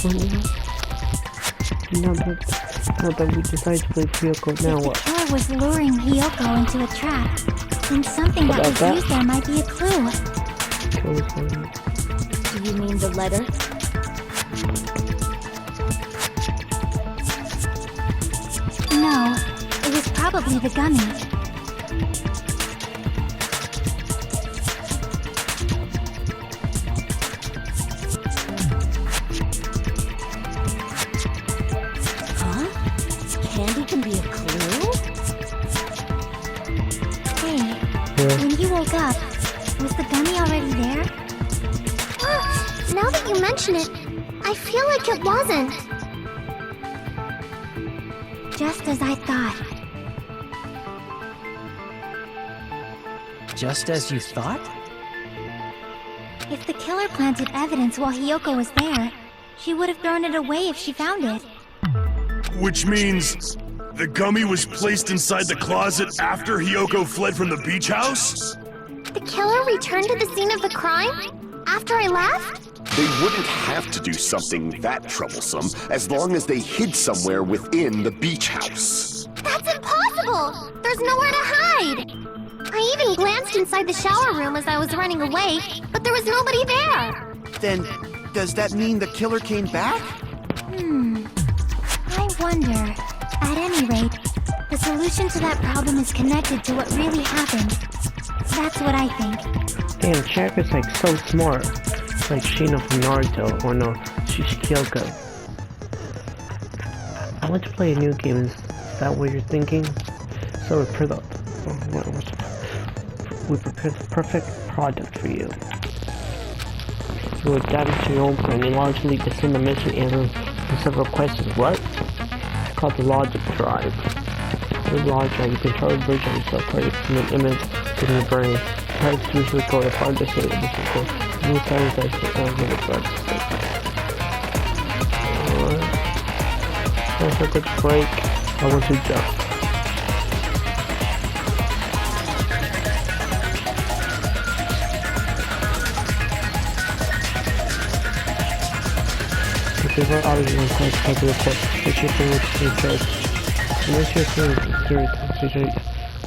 Now that we decide to play Kyoko, now what? If the killer was luring Hiyoko into a trap, then something that was used there might be a clue. Do you mean the letter? No, it was probably the gummy. Candy can be a clue? Hey, when you woke up, was the gummy already there? Now that you mention it, I feel like it wasn't. Just as I thought. Just as you thought? If the killer planted evidence while Hiyoko was there, she would have thrown it away if she found it. Which means the gummy was placed inside the closet after Hiyoko fled from the beach house? The killer returned to the scene of the crime? After I left? They wouldn't have to do something that troublesome as long as they hid somewhere within the beach house. That's impossible! There's nowhere to hide! I even glanced inside the shower room as I was running away, but there was nobody there! Then, does that mean the killer came back? I wonder. At any rate, the solution to that problem is connected to what really happened. That's what I think. Damn, Chakra's like so smart. Like Shino from Naruto, or no, she's Kyoko. I want to play a new game, is that what you're thinking? So we prepared the perfect product for you. You would dive into your own brain and logically discern the mystery answers to several questions. What? It's called the logic drive. With the logic drive, you control a version of yourself created from an image in your brain. Try to usually record a hard disk of this record. New times I sit down with a drug stick. That's a good break. I want to jump. This is what audio and quite type of report. Make your finger to your chest. Unless your finger is serious,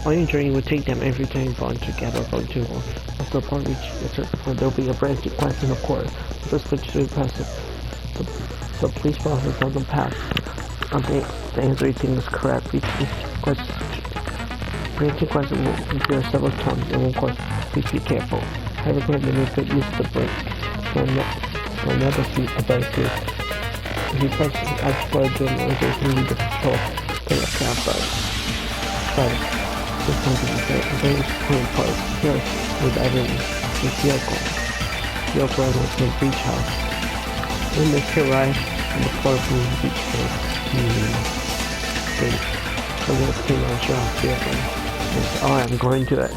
on your journey will take them every time you bond together going to one. After the point reach a certain point, there will be a branch question of course. First switch to the passive. The police process on the path. The answer you think is correct. Branching question will appear several times in one course. Please be careful. Have a great limit use the brakes. On the other feet, devices. If you press the actual during the organization, you need to control. Take a snap but this time to be very important part here with evidence with Kyoko. Kyoko was in the beach house. When they arrived on the floor from the beach house, so they came out sure how Kyoko. Alright, I'm going to it.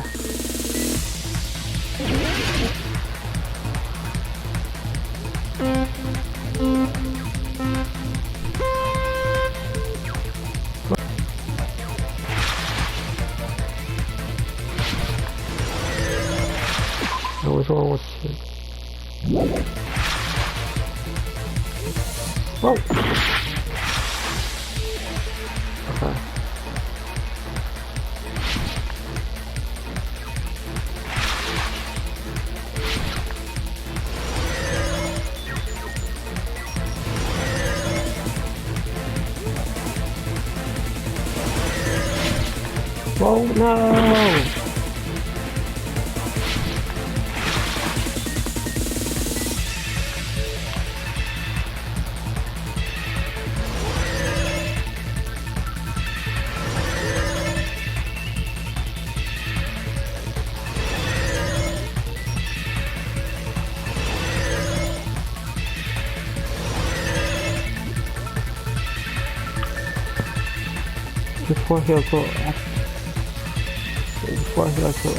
What's wrong with you? Whoa! Okay. Whoa, no! Before he'll go before he'll go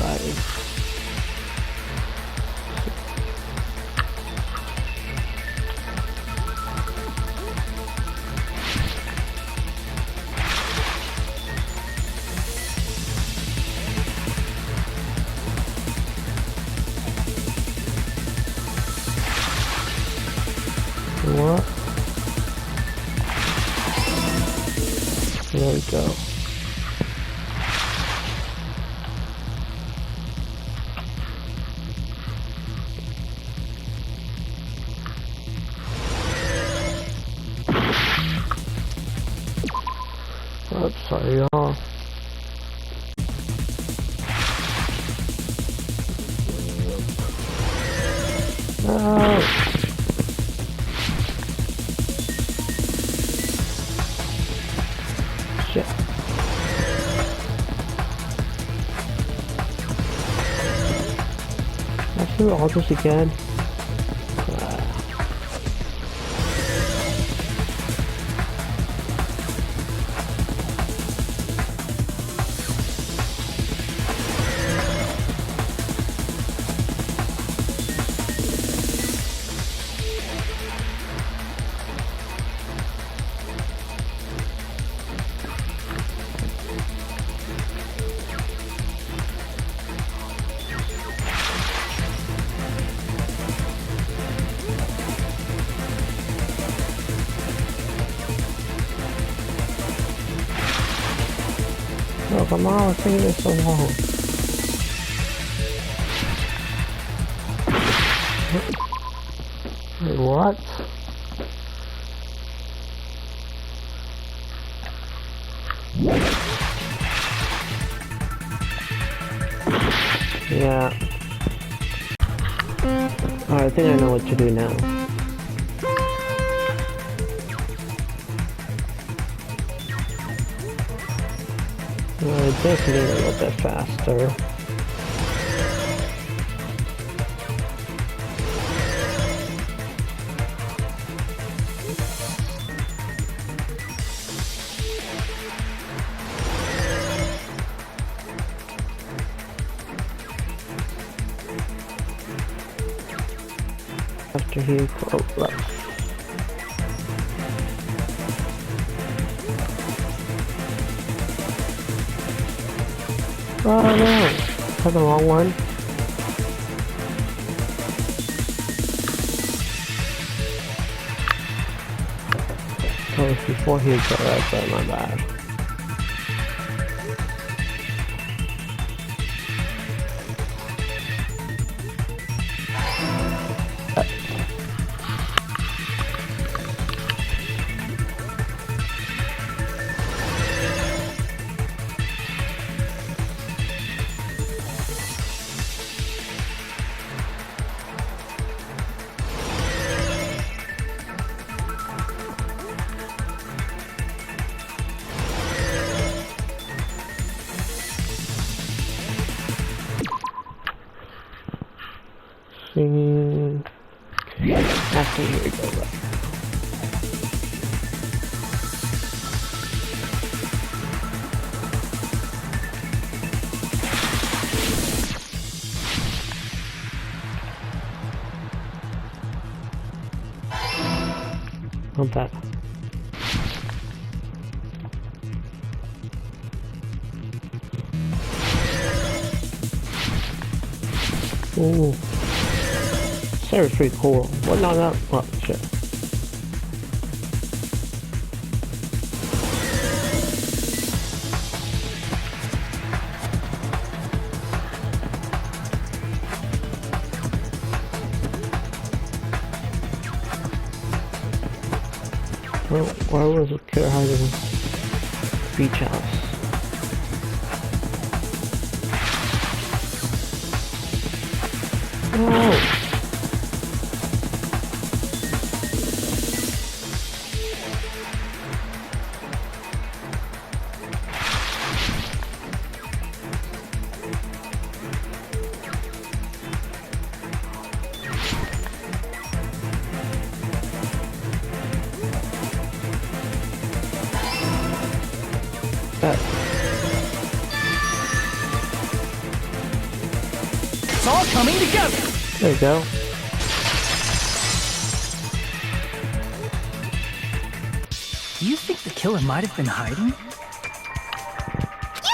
What? There we go. Oh, sorry, y'all. No. Shit. Let's do all this again. Oh, come on, it's taking this so long. Wait, what? Yeah. Alright, I think I know what to do now. Definitely a little bit faster. After he go left. Oh no! That's the wrong one. Oh, it's before he got right there, my bad. After here we go. Not that. Ooh. That was pretty cool. What? No, no. Oh, shit. Well, why was a killer hiding in the beach house? Oh! It's all coming together. There you go. Do you think the killer might have been hiding? You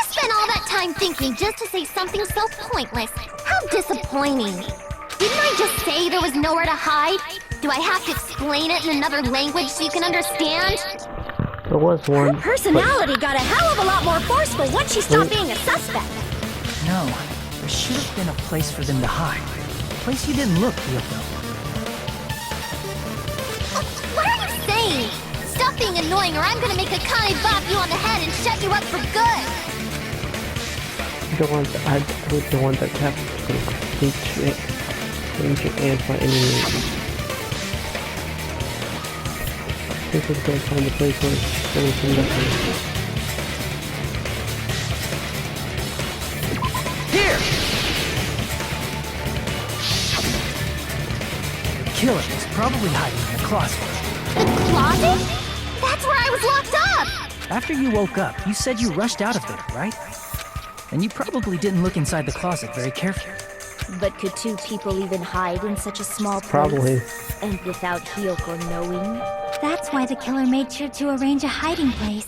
spent all that time thinking just to say something so pointless. How disappointing. Didn't I just say there was nowhere to hide? Do I have to explain it in another language so you can understand? There was one. Her personality got a hell of a lot more forceful once she stopped being a suspect. No, there should have been a place for them to hide. A place you didn't look, Yoko. What are you saying? Stop being annoying or I'm gonna make Akane bop you on the head and shut you up for good! The one that I was the one that kept ancient ants by any means. This is going to find the place where it's from nothing. Here! The killer is probably hiding in the closet. The closet? That's where I was locked up! After you woke up, you said you rushed out of there, right? And you probably didn't look inside the closet very carefully. But could two people even hide in such a small place? Probably. And without Hiyoko knowing? That's why the killer made sure to arrange a hiding place.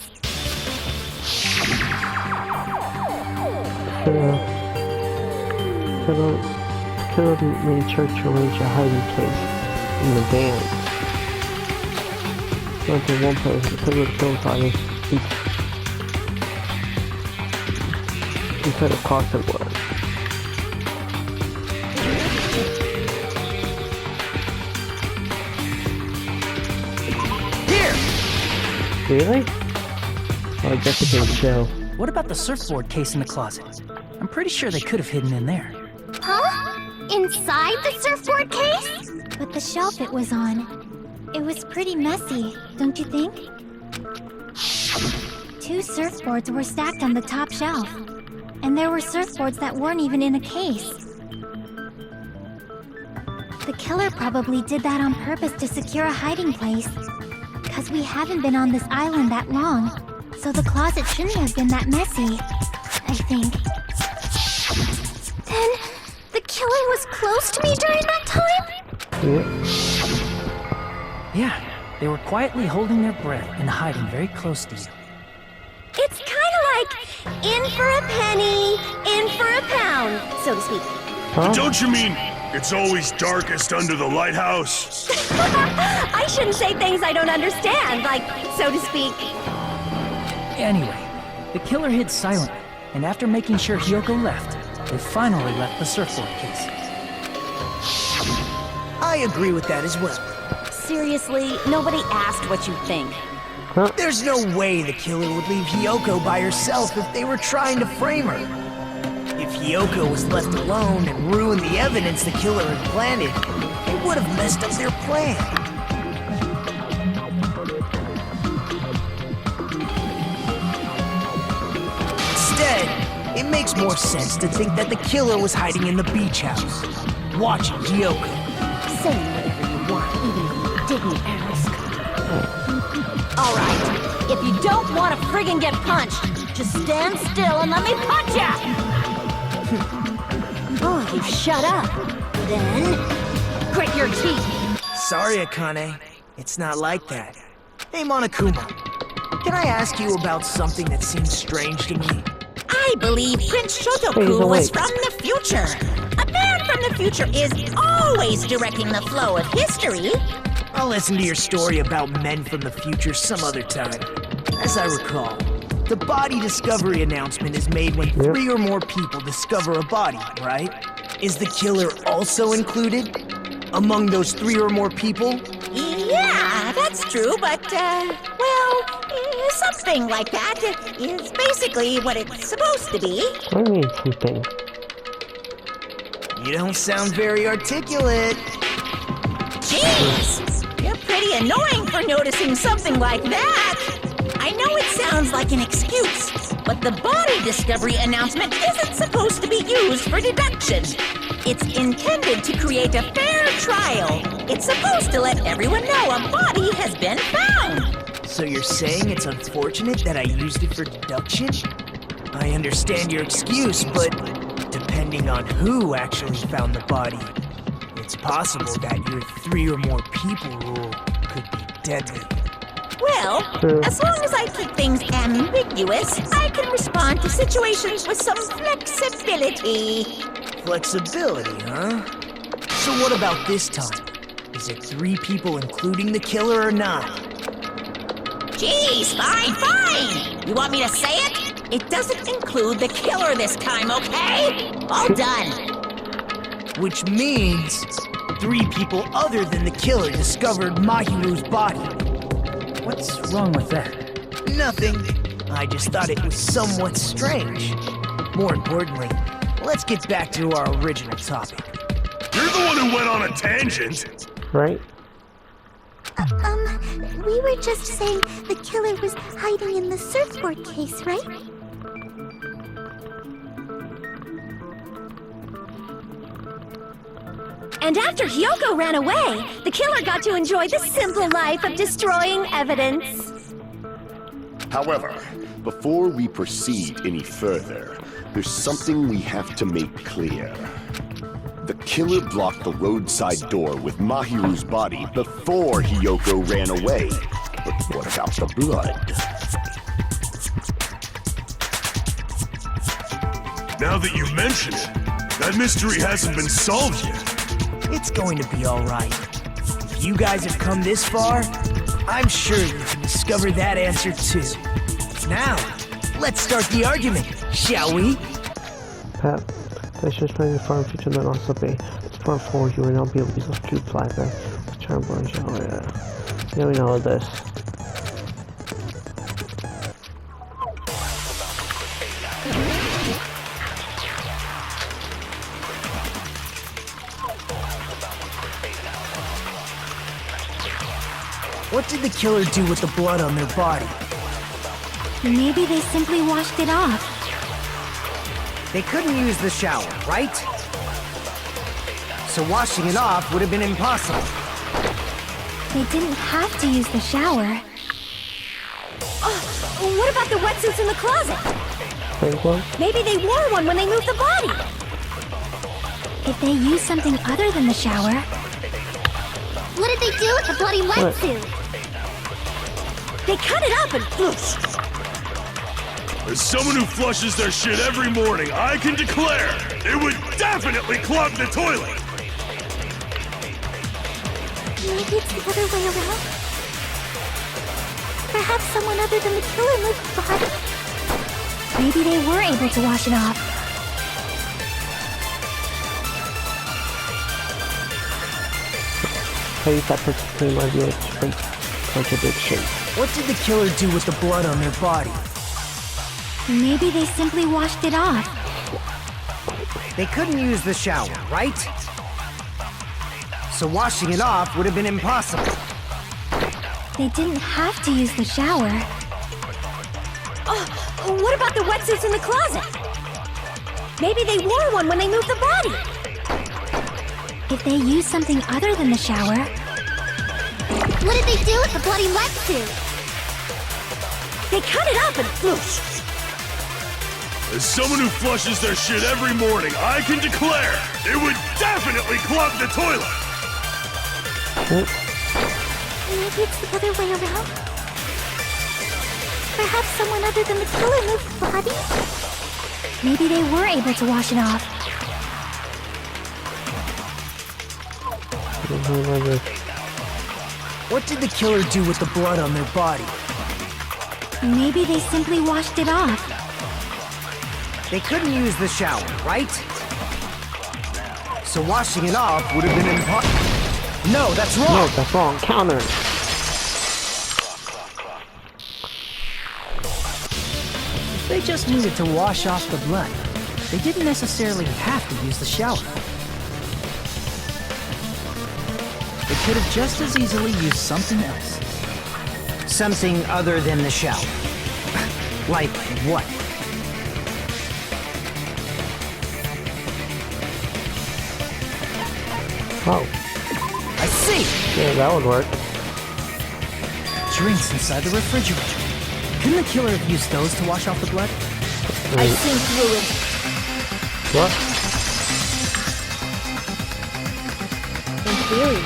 Killer made sure to arrange a hiding place in the van. Not to one place, the killer killed on his instead of closet was. Really? Oh, I guess it didn't show. What about the surfboard case in the closet? I'm pretty sure they could have hidden in there. Huh? Inside the surfboard case? But the shelf it was on, it was pretty messy, don't you think? 2 surfboards were stacked on the top shelf. And there were surfboards that weren't even in a case. The killer probably did that on purpose to secure a hiding place. Because we haven't been on this island that long, so the closet shouldn't have been that messy, I think. Then, the killer was close to me during that time? Yeah, they were quietly holding their breath and hiding very close to you. It's kind of like in for a penny, in for a pound, so to speak. Huh? Don't you mean it's always darkest under the lighthouse? I shouldn't say things I don't understand, like, so to speak. Anyway, the killer hid silently, and after making sure Hiyoko left, they finally left the surfboard case. I agree with that as well. Seriously, nobody asked what you think. There's no way the killer would leave Hiyoko by herself if they were trying to frame her. If Hiyoko was left alone and ruined the evidence the killer had planted, it would have messed up their plan. Instead, it makes more sense to think that the killer was hiding in the beach house, watching Hiyoko. Saying whatever you want, even though you didn't ask. Alright, if you don't want to friggin' get punched, just stand still and let me punch ya! Oh, you shut up. Then, grit your teeth. Sorry, Akane. It's not like that. Hey, Monokuma. Can I ask you about something that seems strange to me? I believe Prince Hey, Shotoku no, was wait. from the future. A man from the future is always directing the flow of history. I'll listen to your story about men from the future some other time. As I recall, the body discovery announcement is made when 3 or more people discover a body, right? Is the killer also included among those 3 or more people? Yeah, that's true, but, something like that is basically what it's supposed to be. I need something. You don't sound very articulate. Jeez! You're pretty annoying for noticing something like that! I know it sounds like an excuse, but the body discovery announcement isn't supposed to be used for deduction. It's intended to create a fair trial. It's supposed to let everyone know a body has been found. So you're saying it's unfortunate that I used it for deduction? I understand your excuse, but depending on who actually found the body, it's possible that your 3 or more people rule could be deadly. Well, as long as I keep things ambiguous, I can respond to situations with some flexibility. Flexibility, huh? So what about this time? Is it 3 people including the killer or not? Jeez, fine. You want me to say it? It doesn't include the killer this time, okay? All done. Which means 3 people other than the killer discovered Mahiru's body. What's wrong with that? Nothing. I just thought it was somewhat strange. More importantly, let's get back to our original topic. You're the one who went on a tangent. Right? We were just saying the killer was hiding in the surfboard case, right? And after Hyoko ran away, the killer got to enjoy the simple life of destroying evidence. However, before we proceed any further, there's something we have to make clear. The killer blocked the roadside door with Mahiru's body before Hyoko ran away. But what about the blood? Now that you mention it, that mystery hasn't been solved yet. It's going to be all right. If you guys have come this far, I'm sure you can discover that answer too. Now, let's start the argument, shall we? Pat, this is playing the farm feature that also be Part 4, you will not be able to use the street flagger. Charm shower, yeah. We know this. What did the killer do with the blood on their body? Maybe they simply washed it off. They couldn't use the shower, right? So washing it off would have been impossible. They didn't have to use the shower. Oh, what about the wetsuits in the closet? Think what? Maybe they wore one when they moved the body. If they used something other than the shower... What did they do with the bloody wetsuit? They cut it up and... As someone who flushes their shit every morning, I can declare it would definitely clog the toilet! Maybe it's the other way around? Perhaps someone other than the killer moved the body? Maybe they were able to wash it off. How you that particularly might be a different contradiction. What did the killer do with the blood on their body? Maybe they simply washed it off. They couldn't use the shower, right? So washing it off would have been impossible. They didn't have to use the shower. Oh, what about the wetsuits in the closet? Maybe they wore one when they moved the body. If they used something other than the shower... What did they do with the bloody wetsuit? They cut it up and... As someone who flushes their shit every morning, I can declare it would definitely clog the toilet! Maybe it's the other way around? Perhaps someone other than the killer moved the body? Maybe they were able to wash it off. What did the killer do with the blood on their body? Maybe they simply washed it off. They couldn't use the shower, right? So washing it off would have been impossible. No, that's wrong! No, that's wrong. Counter! If they just needed to wash off the blood, they didn't necessarily have to use the shower. They could have just as easily used something else. Something other than the shower. Like what? Oh. I see! Yeah, that would work. Drinks inside the refrigerator. Couldn't the killer have used those to wash off the blood? I think through it. What? In theory,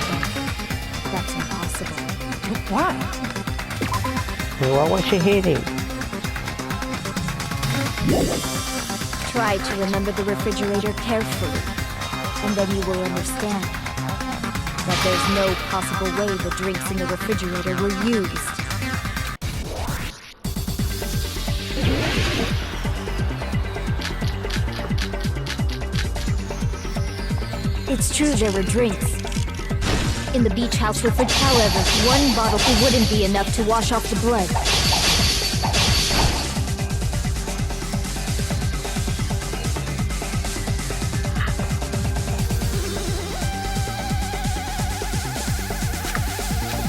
that's impossible. But why? Hey, what was she hitting? Try to remember the refrigerator carefully, and then you will understand that there's no possible way the drinks in the refrigerator were used. It's true there were drinks in the beach house fridge. However, one bottle wouldn't be enough to wash off the blood.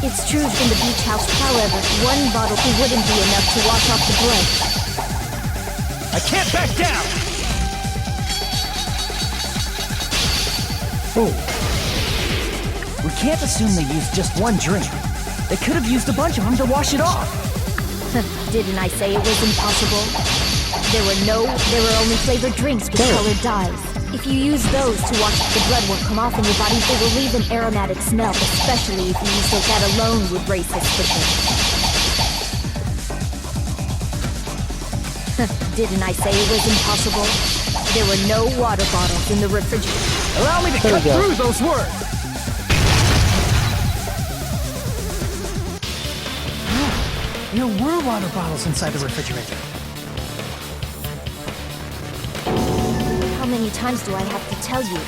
It's true in the beach house. However, one bottle wouldn't be enough to wash off the blood. I can't back down! Oh, We can't assume they used just one drink. They could have used a bunch of them to wash it off. Didn't I say it was impossible? There were only flavored drinks with colored dyes. If you use those to wash, the blood won't come off in your body. They will leave an aromatic smell, especially if you use it. That alone would raise suspicion. Didn't I say it was impossible? There were no water bottles in the refrigerator. Allow me to cut through those words! There were water bottles inside the refrigerator. How many times do I have to tell you?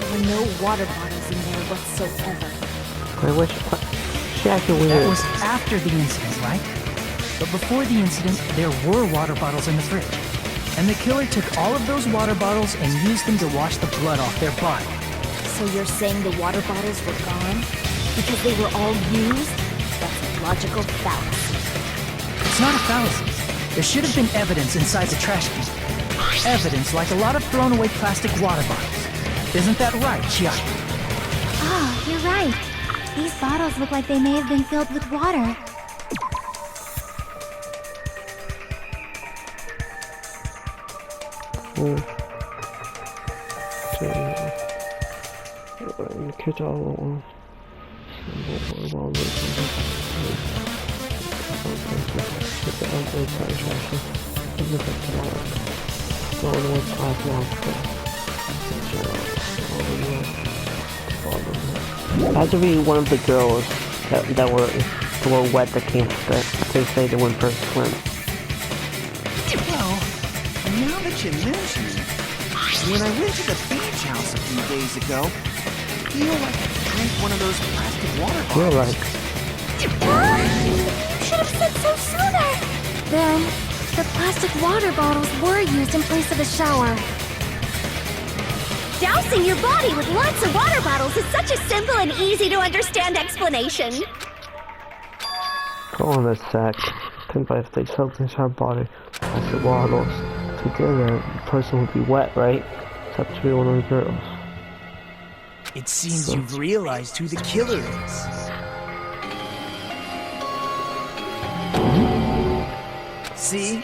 There were no water bottles in there whatsoever. I wish she acted weird. That was after the incident, right? But before the incident, there were water bottles in the fridge. And the killer took all of those water bottles and used them to wash the blood off their body. So you're saying the water bottles were gone? Because they were all used? That's a logical fallacy. It's not a fallacy. There should have been evidence inside the trash can. Evidence like a lot of thrown away plastic water bottles. Isn't that right, Chiaki? Oh, you're right. These bottles look like they may have been filled with water. Had to be one of the girls that were wet that came that they say they went for a swim. Well, now that you mention it, when I went to the beach house a few days ago, I feel like I drank one of those plastic water bottles. You're right. Should have said so sooner. Then, the plastic water bottles were used in place of a shower. Dousing your body with lots of water bottles is such a simple and easy to understand explanation. Go on, this sack. Think about if they soaked inside her body, plastic bottles. If they did that, the person would be wet, right? Except to be one of the girls. It seems you've realized who the killer is. See?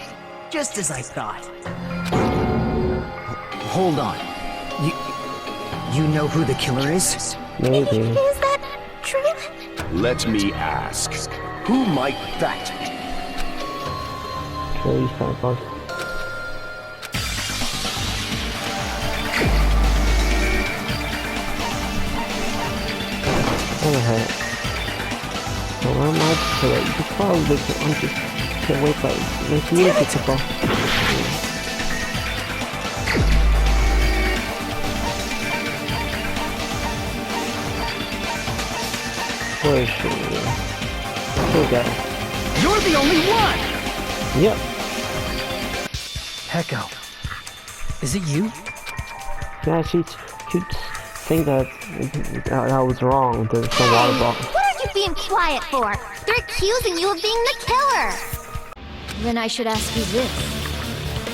Just as I thought. Hold on. You know who the killer is? Maybe. Is that true? Let me ask, who might that be? Sure, he's kind of fun. What the heck? So where am I to it? You probably I'm just can't wait for it. Make music to go. Where is she? Here we go. You're the only one! Yep. Hecko. Is it you? Yeah, she'd think that I was wrong. There's no water bottle. What are you being quiet for? They're accusing you of being the killer! Then I should ask you this.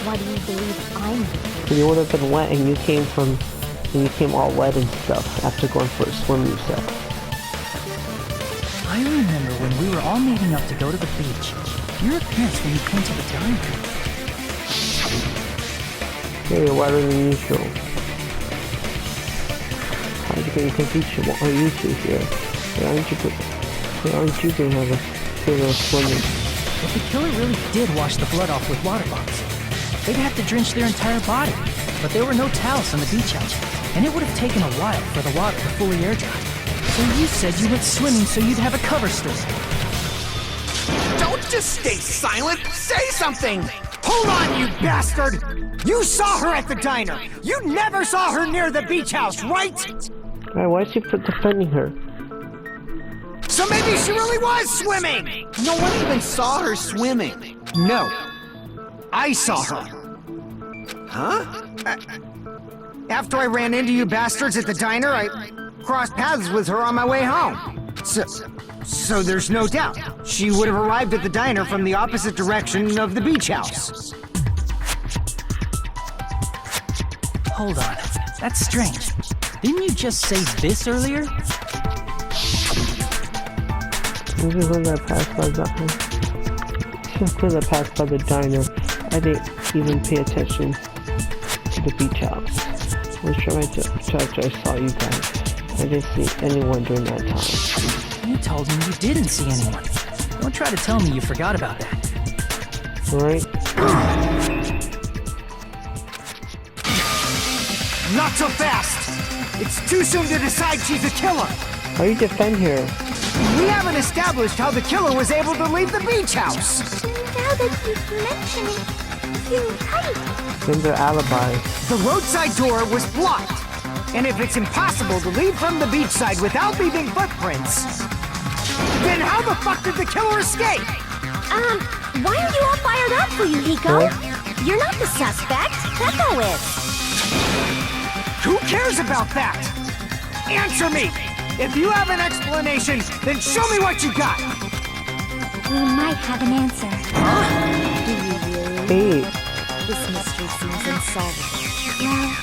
Why do you believe I'm the killer? You would have been wet and you came all wet and stuff after going for a swim, you said. I remember when we were all meeting up to go to the beach. Your appearance when you came to the dining room. Yeah, you're wetter than usual. How did you get confused? What are you two here? Why aren't you going to have a swimming? If the killer really did wash the blood off with water bottles, they'd have to drench their entire body. But there were no towels on the beach house, and it would have taken a while for the water to fully air dry. So you said you went swimming so you'd have a cover story. Don't just stay silent! Say something! Hold on, you bastard! You saw her at the diner! You never saw her near the beach house, right? Alright, why is he defending her? So maybe she really was swimming! No one even saw her swimming. No. I saw her. Huh? After I ran into you bastards at the diner, I crossed paths with her on my way home. So there's no doubt. She would have arrived at the diner from the opposite direction of the beach house. Hold on. That's strange. Didn't you just say this earlier? Maybe when I passed by that one. When I passed by the diner, I didn't even pay attention to the beach house. I was trying to after I saw you guys. I didn't see anyone during that time. You told me you didn't see anyone. Don't try to tell me you forgot about that. Right? Not so fast! It's too soon to decide she's a killer! How you defend her? We haven't established how the killer was able to leave the beach house! Now that you mention it, you're right. Then their alibi. The roadside door was blocked! And if it's impossible to leave from the beachside without leaving footprints, then how the fuck did the killer escape? Why are you all fired up, Fuyuhiko? You're not the suspect. Peko is. Who cares about that? Answer me! If you have an explanation, then show me what you got! We might have an answer. Do you really? Hey, This mystery seems unsolvable. Well,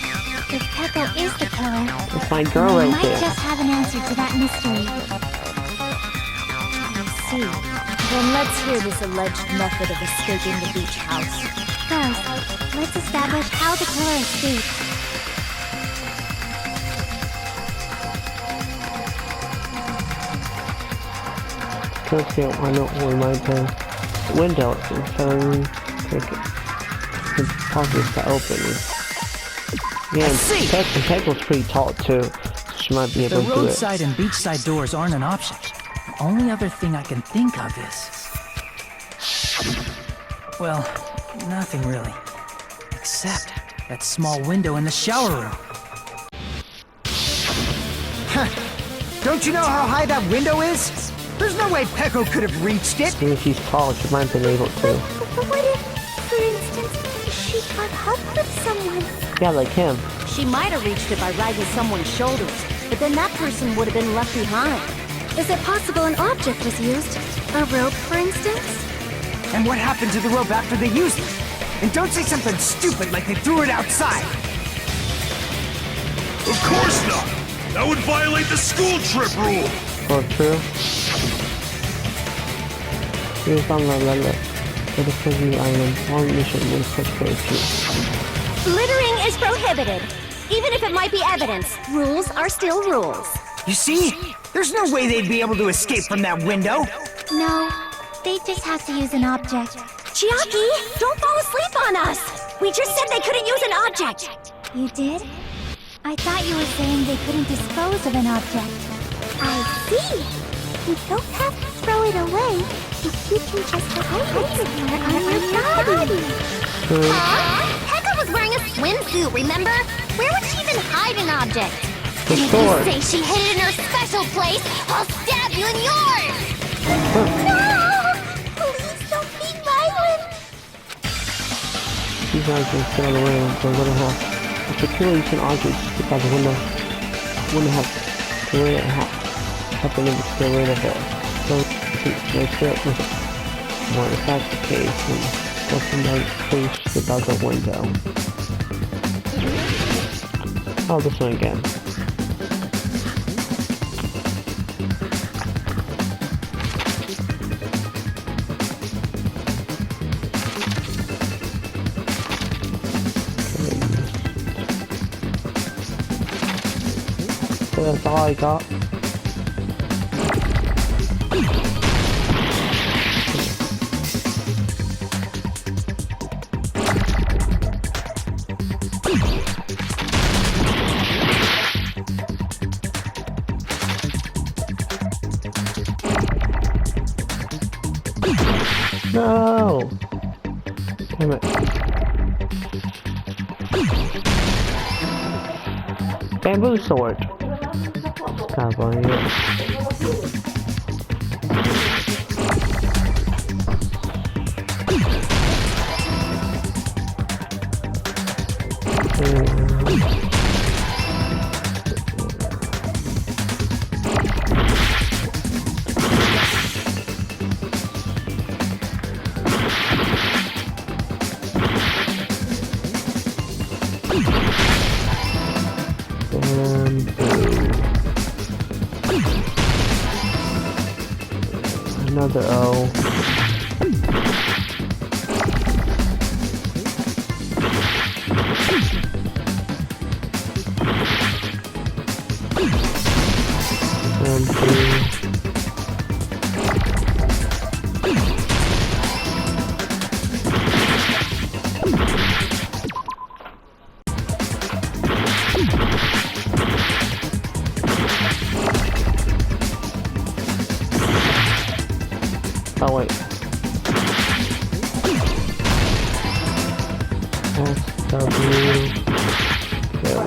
if Peko is the killer, that's my girl we right might there. just have an answer to that mystery. I see. Then let's hear this alleged method of escaping the beach house. First, let's establish how the killer escaped. Let's see, why not we might the window instead of the pockets to open. Yeah, and Peko's pretty tall too, so she might be The able to do it. roadside and beachside doors aren't an option. The only other thing I can think of is... Well, nothing really. Except that small window in the shower room. Don't you know how high that window is? There's no way Peko could have reached it! Even if she's tall, she might have been able to. But what if, for instance, she got hugged with someone? Yeah, like him. She might have reached it by riding someone's shoulders, but then that person would have been left behind. Is it possible an object was used? A rope, for instance? And what happened to the rope after they used it? And don't say something stupid like they threw it outside! Of course not! That would violate the school trip rule! Oh, true. He was on the letter for the Fuzzy Island. One mission was successful too. Littering is prohibited. Even if it might be evidence, rules are still rules. You see? There's no way they'd be able to escape from that window! No, they just have to use an object. Chiaki, don't fall asleep on us! We just said they couldn't use an object! You did? I thought you were saying they couldn't dispose of an object. I see. You don't have to throw it away. If you can just hide it somewhere on your body. Huh? Pekka was wearing a swimsuit, remember? Where would she even hide an object? The And if sword. you say she hid it in her special place, I'll stab you in yours! No! Please don't be violent! These guys can sit on the way with the little hole. If the killer used an object to stick out the window, wouldn't have to wear it happen to get rid of it. So they fit with it. Well, if that's the case, then something like please stick out the window. Oh, this one again. So that's all I got. No! Damn it. Bamboo sword. Cowboy, yeah. Another O. Oh wait. SW. Yeah,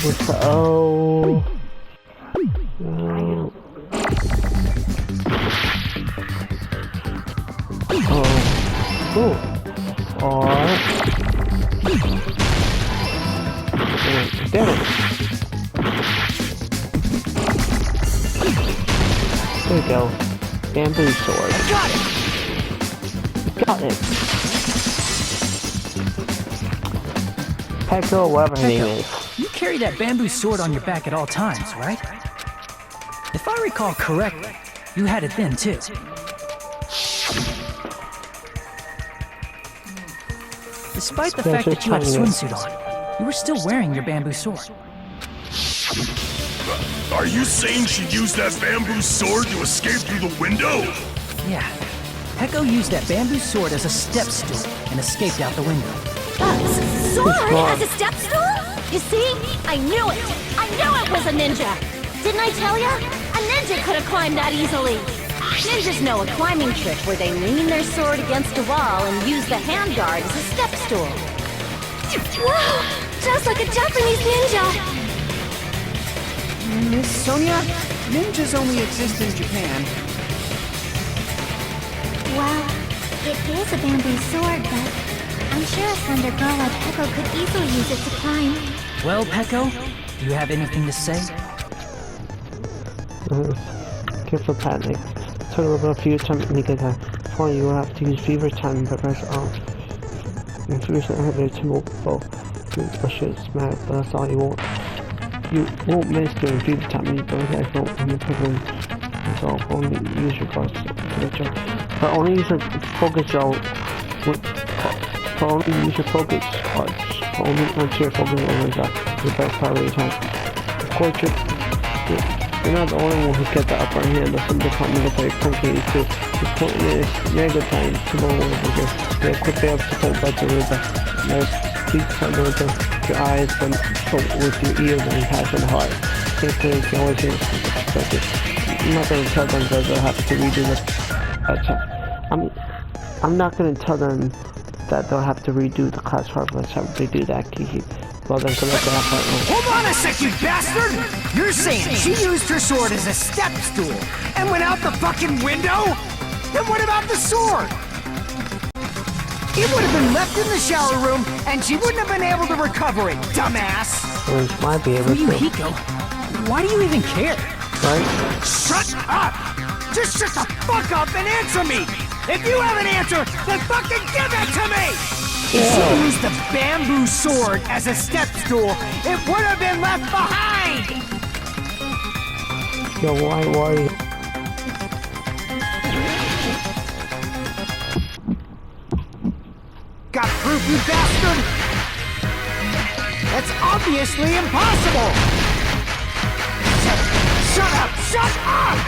what's the O? R. Damn it. There we go. Bamboo sword. I got it! Got it. Pecco, whatever his name is. You carry that bamboo sword on your back at all times, right? If I recall correctly, you had it then too. Despite the fact that you had a swimsuit on, you were still wearing your bamboo sword. Are you saying she used that bamboo sword to escape through the window? Yeah. Pecco used that bamboo sword as a step stool and escaped out the window. Sword as a step stool? You see? I knew it! I knew it was a ninja! Didn't I tell ya? A ninja could have climbed that easily! Ninjas know a climbing trick where they lean their sword against a wall and use the handguard as a step stool. Wow! Just like a Japanese ninja! Miss Sonia, ninjas only exist in Japan. Well, it is a bamboo sword, but I'm sure a slender girl like Pecco could easily use it to climb. Well, Pecco, do you have anything to say? Careful panic. Turn over a few times because before you will have to use fever time but press off. And fever time have to move both. I should smack, but that's all you want. You won't miss doing fever time, you don't have no problem. That's all. Only use your cards to the job. But only use your focus gel with only use your focus cards. Only once you're focusing on the best priority time. Of course you're not the only one who gets the upper hand of some department of play concave too. The point is mega time to go over here. They quickly up to point by the river. Most please tell them with your eyes and with your ears and pass in the heart. Basically you can always hear I'm not gonna tell them that they'll have to redo the I'm not gonna tell them that they'll have to redo the class part, let's have they do that, Kiki. Well then collect that part. Hold on a sec, you bastard! You're saying she used her sword as a step stool and went out the fucking window? Then what about the sword? It would have been left in the shower room and she wouldn't have been able to recover it, dumbass! Well, she might be able For you, to. Hiko, why do you even care? Right? Shut up! Just shut the fuck up and answer me! If you have an answer, then fucking give it to me! If she used the bamboo sword as a step stool, it would have been left behind! Yo, why? Got proof, you bastard? That's obviously impossible! Shut up! Shut up!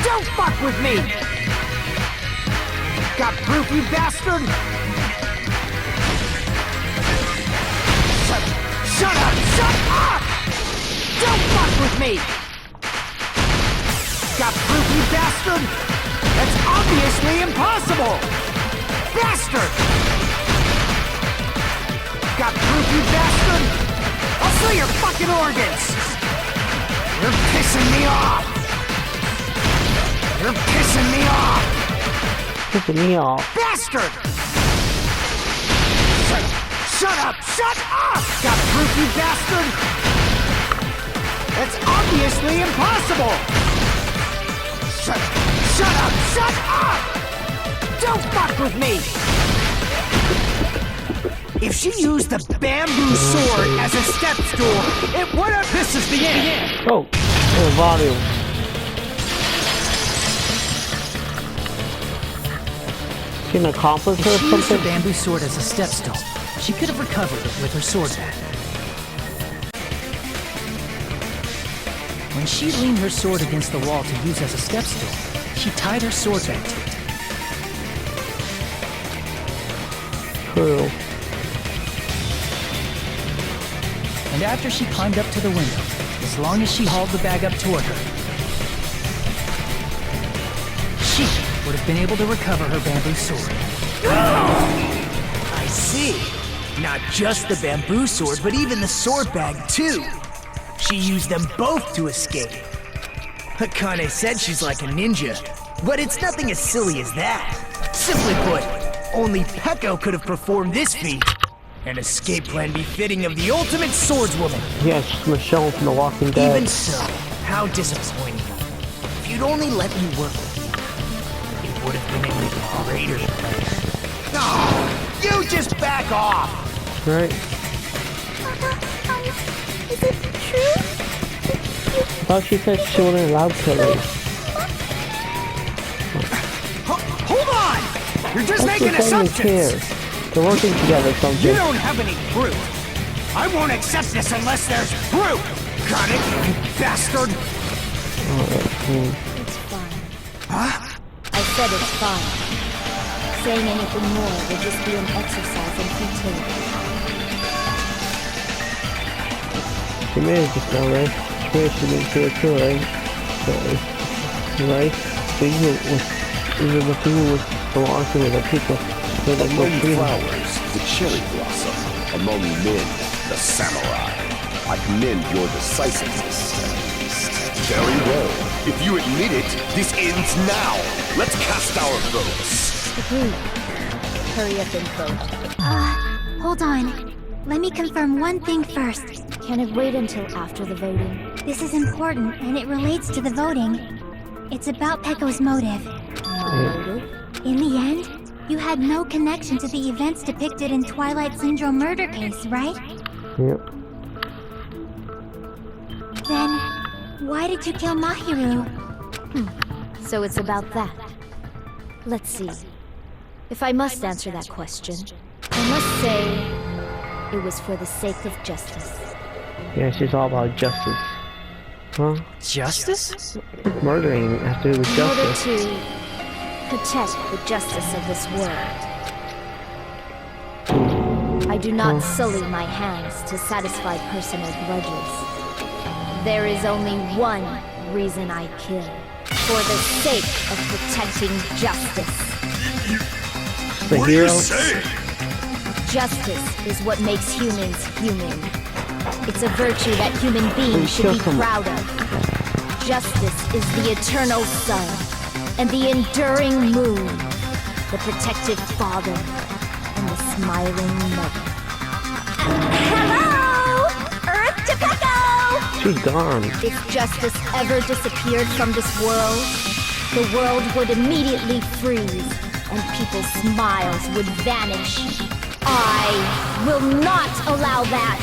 Don't fuck with me! Got proof, you bastard? Shut up! Shut up! Don't fuck with me! Got proof, you bastard? That's obviously impossible! Bastard! Got proof, you bastard? I'll sell your fucking organs! You're pissing me off! You're pissing me off! Pissing me off. Bastard! Shut up! Shut up! Got proof, you bastard? That's obviously impossible! Shut up! Shut up! Don't fuck with me! If she used the bamboo sword as a step stool, it would have... This is the end! Oh, volume. Can accomplish her If she used the something? bamboo sword as a step stool, she could have recovered it with her sword back. When she leaned her sword against the wall to use as a step stool, she tied her sword back to it. True. And after she climbed up to the window, as long as she hauled the bag up toward her, she would have been able to recover her bamboo sword. I see. Not just the bamboo sword, but even the sword bag, too. She used them both to escape. Akane said she's like a ninja, but it's nothing as silly as that. Simply put, only Peko could have performed this feat. An escape plan befitting of the ultimate swordswoman. Yes, Michelle from The Walking Dead. Even so, how disappointing. If you'd only let me work with you, it would have been an even greater pleasure. Oh, you just back off! Right? Is it true? I thought she said she wasn't allowed killing. Hold on! You're just That's making the thing assumptions! here. They're working together, something. You don't have any proof. I won't accept this unless there's proof! Got it, you bastard? It's fine. Huh? I said it's fine. Saying anything more would just be an exercise in futility. She made it just now, right? Yeah, she didn't kill it too, right? Right? Even the thing was belonging to the people. Among flowers, the cherry blossom. Among men, the samurai. I commend your decisiveness. Very well. If you admit it, this ends now. Let's cast our votes. Agreed. Hurry up and vote. Hold on. Let me confirm one thing first. Can it wait until after the voting? This is important, and it relates to the voting. It's about Peko's motive. Motive? In the end, you had no connection to the events depicted in Twilight Syndrome murder case, right? Yep. Then, why did you kill Mahiru? So it's about that. Let's see. If I must answer that question, I must say it was for the sake of justice. Yeah, she's all about justice. Huh? Justice? Murdering has to do with In order justice. to protect the justice of this world. I do not sully my hands to satisfy personal grudges. There is only one reason I kill. For the sake of protecting justice. The What do you hero. say? Justice is what makes humans human. It's a virtue that human beings should be proud of. Justice is the eternal sun and the enduring moon, the protective father and the smiling mother. Hello! Earth to Peko! She's gone. If justice ever disappeared from this world, the world would immediately freeze and people's smiles would vanish. I will not allow that.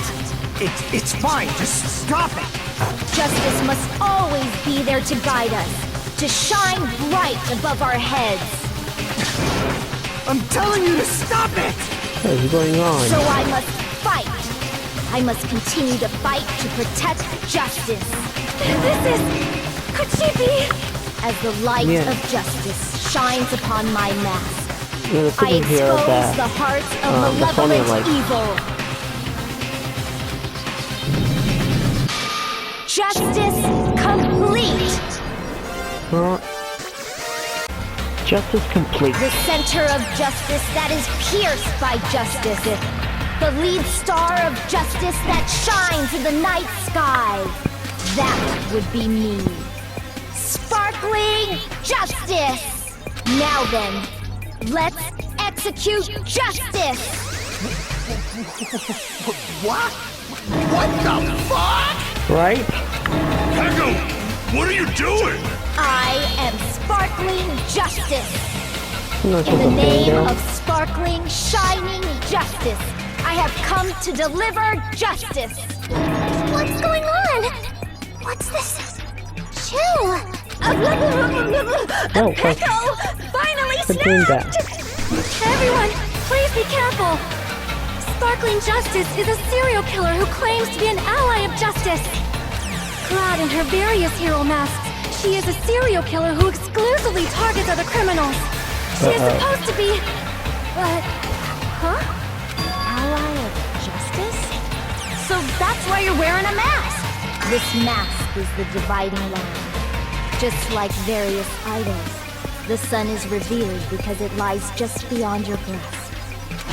It's fine, just stop it! Justice must always be there to guide us, to shine bright above our heads. I'm telling you to stop it! What is going on? So I must fight. I must continue to fight to protect justice. Could she be? As the light Yeah. of justice shines upon my mask, Yeah, the I thing here expose that the hearts of that's funny, malevolent like- evil. Justice complete! Justice complete. The center of justice that is pierced by justice. The lead star of justice that shines in the night sky. That would be me. Sparkling justice! Now then, let's execute justice! What? What the fuck? Right? Echo, what are you doing? I am sparkling justice. I'm not In the supposed to name go. of sparkling, shining justice, I have come to deliver justice. What's going on? What's this? Chill. Oh, Echo finally Put doing snapped! that. Everyone, please be careful! Sparkling Justice is a serial killer who claims to be an ally of justice. Clad in her various hero masks, she is a serial killer who exclusively targets other criminals. She is supposed to be... But... Huh? Ally of justice? So that's why you're wearing a mask! This mask is the dividing line. Just like various idols, the sun is revered because it lies just beyond your breast.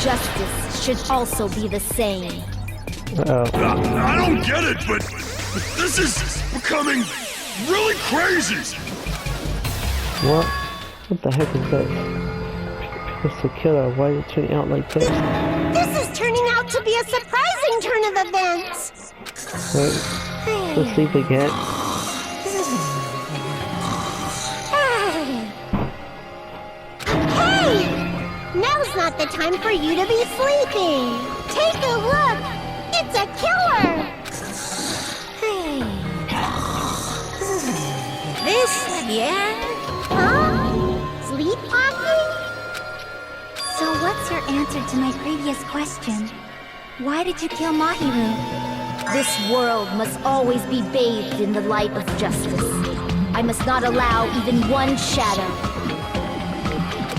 Justice should also be the same. I don't get it, but this is becoming really crazy. What? What the heck is this? It's a killer. Why is it turning out like this? This is turning out to be a surprising turn of events. Wait, let's sleep again. Hey! Now's not the time for you to be sleeping. Take a look. It's a killer. Hey. This, yeah? Huh? Sleepwalking? So what's your answer to my previous question? Why did you kill Mahiru? This world must always be bathed in the light of justice. I must not allow even one shadow.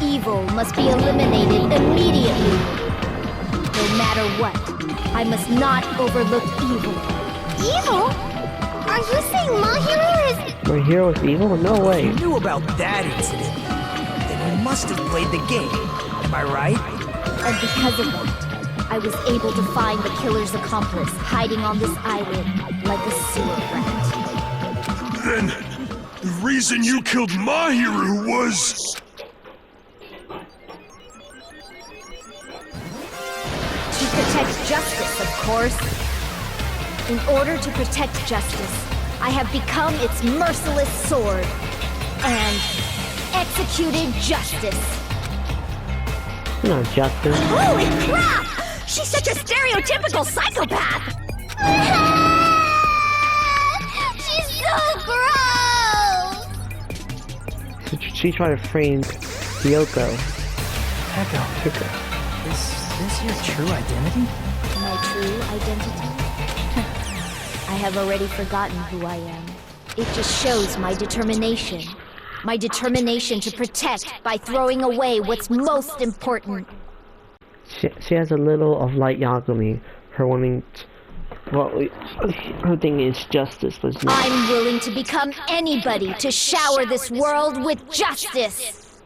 Evil must be eliminated immediately. No matter what, I must not overlook evil. Evil? Are you saying Mahiru is... My hero is evil? No You way. knew about that incident. Then you must have played the game. Am I right? And because of that, I was able to find the killer's accomplice hiding on this island like a sewer rat. Then the reason you killed Mahiru was... To protect justice, of course. In order to protect justice, I have become its merciless sword and executed justice. No justice. Holy crap! She's such a stereotypical psychopath! She's so gross! She tried to frame Yoko. Echo, is this your true identity? My true identity? I have already forgotten who I am. It just shows my determination. My determination to protect by throwing away what's most important. She has a little of light Yagami. Her wanting... Well, her thing is justice, but it's not. I'm willing to become anybody to shower this world with justice.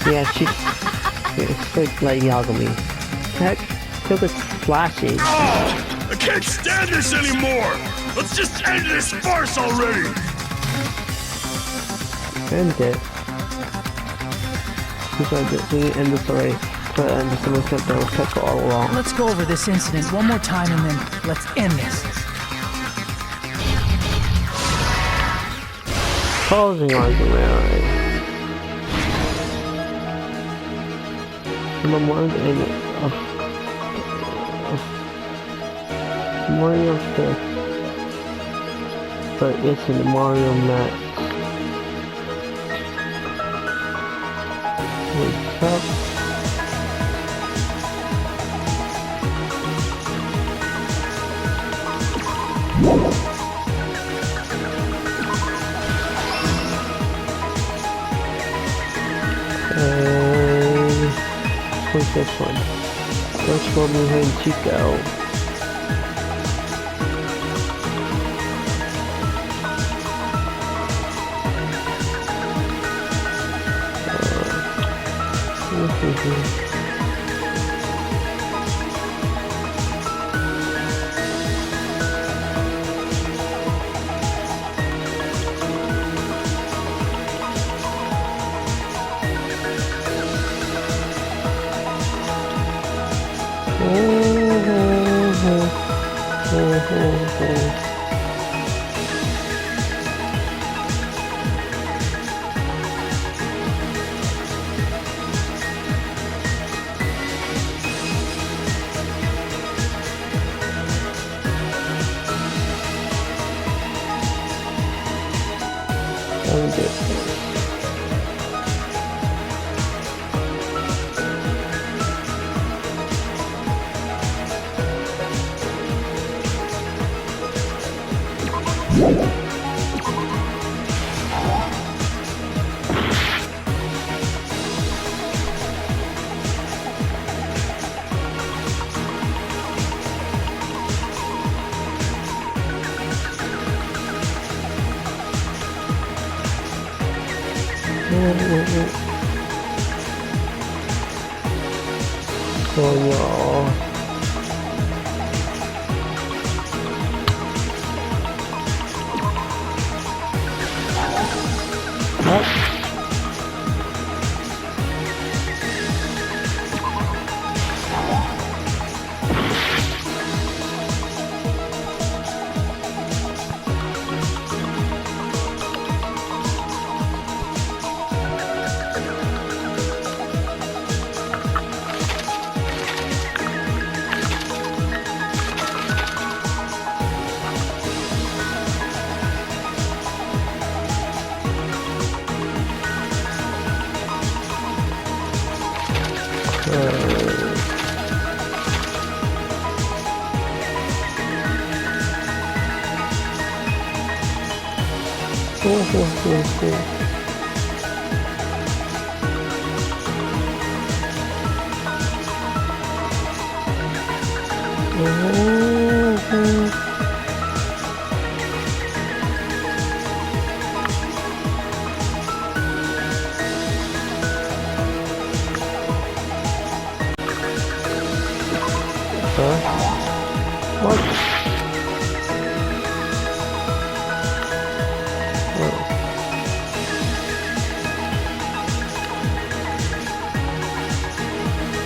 Yeah, it's like light Yagami. Heck, Yoko's flashing. Oh, I can't stand this anymore! Let's just end this farce already! End it. We can end this already. But end this and we'll that was Pekka all along. Let's go over this incident one more time and then let's end this. Closing argument. Number one Mario of the but it's in the Mario map. Wake up. What's this one? Let's go move in Chico. This one. There we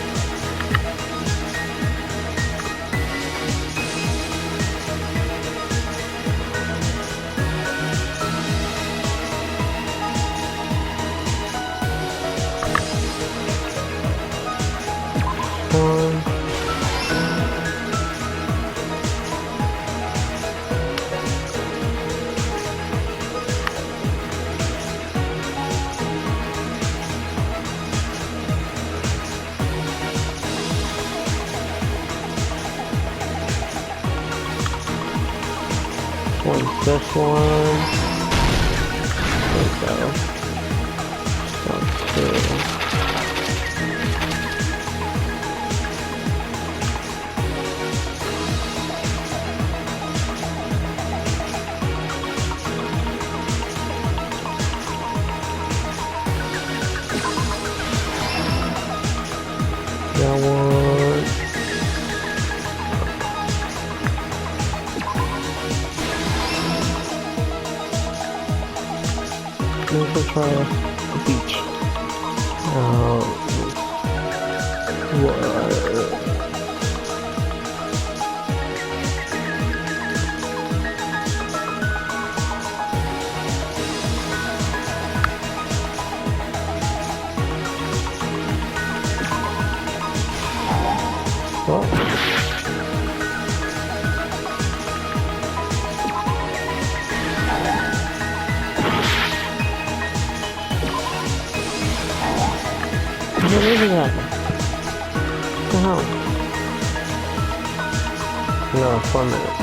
go. That one. Let's try the beach. What is that? What the hell? No, 4 minutes.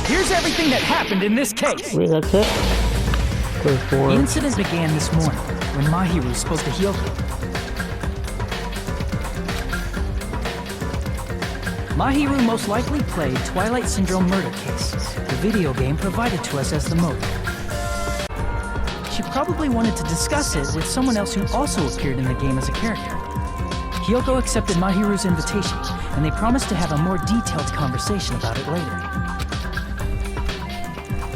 Here's everything that happened in this case. Wait, that's it? The incident began this morning when Mahiru spoke to Hyoko. Mahiru most likely played Twilight Syndrome Murder Case, the video game provided to us as the motive. She probably wanted to discuss it with someone else who also appeared in the game as a character. Hyoko accepted Mahiru's invitation, and they promised to have a more detailed conversation about it later.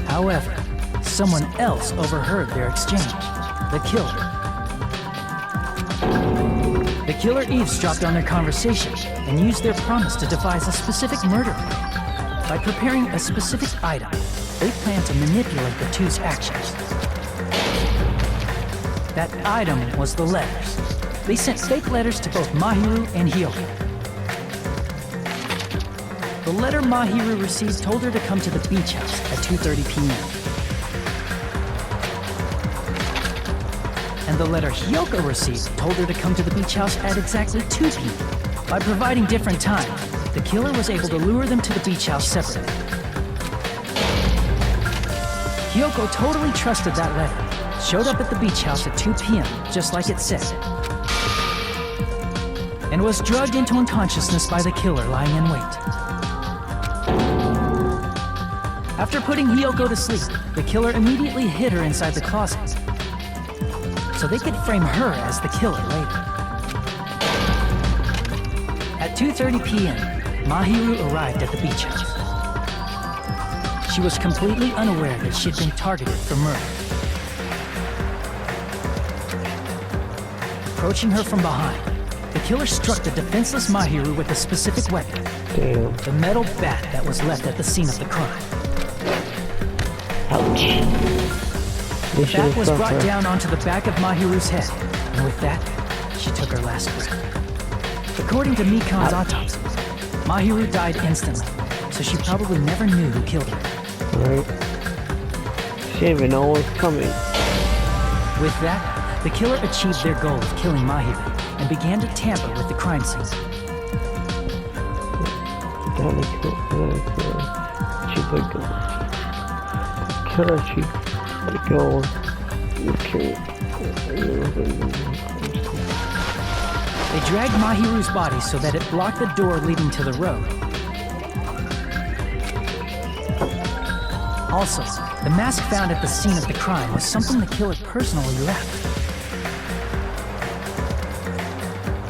However, someone else overheard their exchange. The killer. The killer eavesdropped on their conversation and used their promise to devise a specific murder plan. By preparing a specific item, they plan to manipulate the two's actions. That item was the letters. They sent fake letters to both Mahiru and Hyoko. The letter Mahiru received told her to come to the beach house at 2:30 p.m. And the letter Hyoko received told her to come to the beach house at exactly 2 p.m. By providing different times, the killer was able to lure them to the beach house separately. Hyoko totally trusted that letter, showed up at the beach house at 2 p.m., just like it said, and was drugged into unconsciousness by the killer lying in wait. After putting Hyoko to sleep, the killer immediately hid her inside the closet, so they could frame her as the killer later. At 2:30 p.m., Mahiru arrived at the beach house. She was completely unaware that she'd been targeted for murder. Approaching her from behind, the killer struck the defenseless Mahiru with a specific weapon. Damn. The metal bat that was left at the scene of the crime. Ouch. The bat was brought down onto the back of Mahiru's head, and with that, she took her last breath. According to Mikan's autopsy, Mahiru died instantly, so she probably never knew who killed her. Right. She didn't even know what was coming. With that, the killer achieved their goal of killing Mahiru and began to tamper with the crime scene. They dragged Mahiru's body so that it blocked the door leading to the road. Also, the mask found at the scene of the crime was something the killer personally left.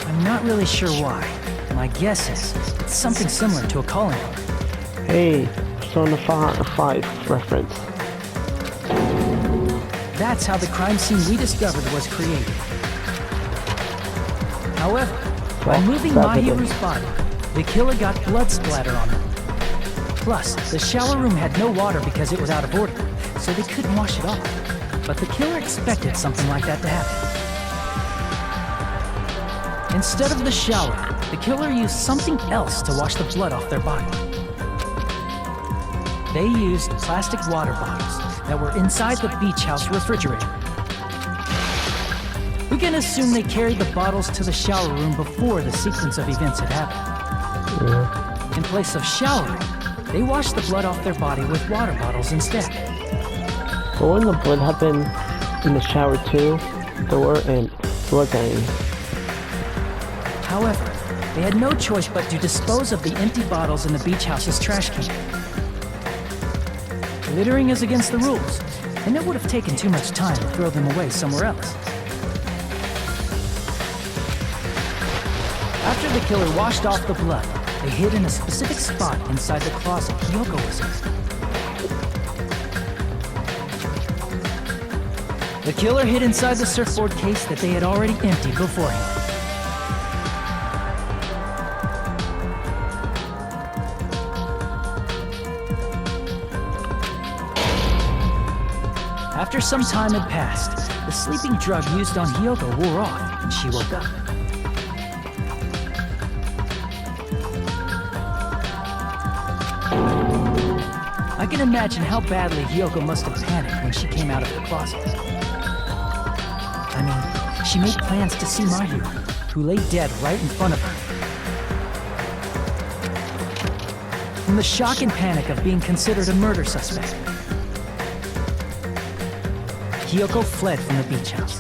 I'm not really sure why. My guess is it's something similar to a calling card. Hey, Persona 5 reference. That's how the crime scene we discovered was created. However, by moving Mahiru's body, the killer got blood splatter on them. Plus, the shower room had no water because it was out of order, so they couldn't wash it off. But the killer expected something like that to happen. Instead of the shower, the killer used something else to wash the blood off their body. They used plastic water bottles that were inside the beach house refrigerator. We can assume they carried the bottles to the shower room before the sequence of events had happened. Yeah. In place of showering, they washed the blood off their body with water bottles instead. But wouldn't the blood happen in the shower too? And wasn't any. However, they had no choice but to dispose of the empty bottles in the beach house's trash can. Littering is against the rules, and it would have taken too much time to throw them away somewhere else. After the killer washed off the blood, they hid in a specific spot inside the closet Yoko was in. The killer hid inside the surfboard case that they had already emptied beforehand. After some time had passed, the sleeping drug used on Hyoko wore off and she woke up. I can imagine how badly Hyoko must have panicked when she came out of the closet. I mean, she made plans to see my hero, who lay dead right in front of her. From the shock and panic of being considered a murder suspect, Hyoko fled from the beach house.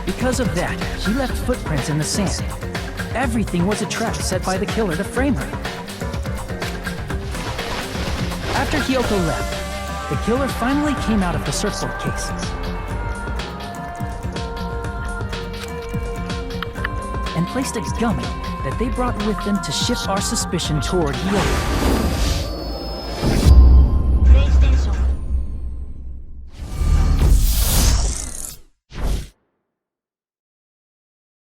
Because of that, she left footprints in the sand. Everything was a trap set by the killer to frame her. After Hyoko left, the killer finally came out of the surfboard case. And placed a gummy that they brought with them to shift our suspicion toward Hyoko.